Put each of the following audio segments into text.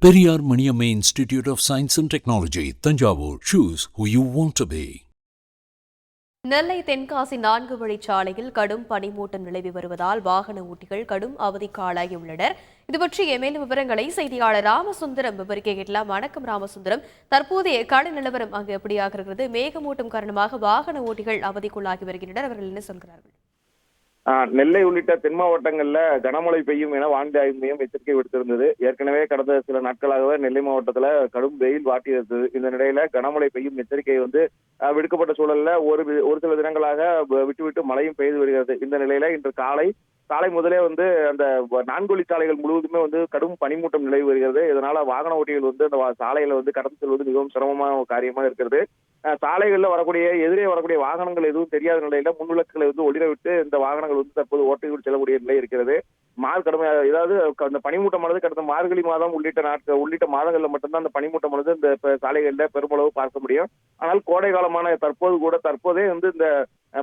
Periyar Maniamma Institute of Science and Technology, Tanjavur. Choose who you want to be. Nellai Tenkasi 4 வழிச்சாலையில் கடும் பனிமூட்டம் நிலவி வருவதால் வாகன ஓட்டிகள் கடும் அவதிக்கு ஆளாகியுள்ளனர். இதுபற்றிய மேலும் விவரங்களை செய்தியாளர் ராமசுந்தரம் விவரிக்க கேட்கலாம். வணக்கம் ராமசுந்தரம், தற்போதைய கள நிலவரம் அங்கு எப்படியாக இருக்கிறது? மேகமூட்டம் காரணமாக வாகன ஓட்டிகள் அவதிக்குள்ளாகி வருகின்றனர். அவர்கள் என்ன சொல்கிறார்கள்? நெல்லை உள்ளிட்ட தென் மாவட்டங்கள்ல கனமழை பெய்யும் என வானிலை ஆய்வு மையம் எச்சரிக்கை விடுத்திருந்தது. ஏற்கனவே கடந்த சில நாட்களாகவே நெல்லை மாவட்டத்துல கடும் வெயில் வாட்டி இருந்தது. இந்த நிலையில கனமழை பெய்யும் எச்சரிக்கை விடுக்கப்பட்ட சூழல்ல ஒரு சில தினங்களாக விட்டு மழையும் பெய்து வருகிறது. இந்த நிலையில இன்று காலை முதலே அந்த 4 வழிச்சாலைகள் முழுவதுமே கடும் பனிமூட்டம் நிலவி வருகிறது. இதனால வாகன ஓட்டிகள் அந்த சாலையில கடந்து செல்வது மிகவும் சிரமமான காரியமாக இருக்கிறது. சாலைகள்ல எதிரே வரக்கூடிய வாகனங்கள் எதுவும் தெரியாத நிலையில முன்விளக்குகளை ஒளிர விட்டு இந்த வாகனங்கள் தற்போது ஓட்டிவிட்டு செல்லக்கூடிய நிலை இருக்கிறது. அந்த பனிமூட்டமானது கடந்த மார்கழி மாதம் உள்ளிட்ட மாதங்கள்ல மட்டும்தான் அந்த பனிமூட்டமானது இந்த சாலைகள்ல பெருமளவு பார்க்க முடியும். ஆனால் கோடை காலமான தற்போதே இந்த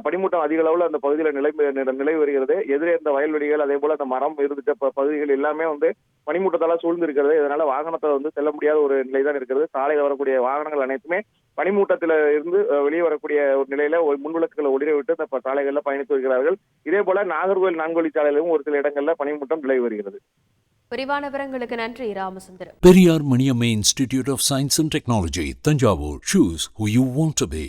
பனிமூட்டம் அதிக அளவுல அந்த பகுதியில நிலவி வருகிறது. எதிரே இந்த வயல்வெளிகள், அதே போல அந்த மரம் இருந்துட்ட பகுதிகள் எல்லாமே பனிமூட்டத்தால சூழ்ந்து இருக்கிறது. இதனால வாகனத்தை செல்ல முடியாத ஒரு நிலைதான் இருக்கிறது. சாலையில் வரக்கூடிய வாகனங்கள் அனைத்துமே பனிமூட்டத்தில இருந்து வெளியே வரக்கூடிய ஒரு நிலையில முன்விளக்குகளை ஒளிர விட்டு இந்த சாலைகள்ல பயணித்து வருகிறார்கள். இதே போல நாகர்கோவில் 4 வழிச்சாலையிலும் ஒரு சில இடங்கள்ல பனிமூட்டம் நிலவி வருகிறது. விரிவான விவரங்களுக்கு நன்றி Ramasundaram. Periyar Maniamma Institute of Science and Technology, Tanjavur. Choose who you want to be.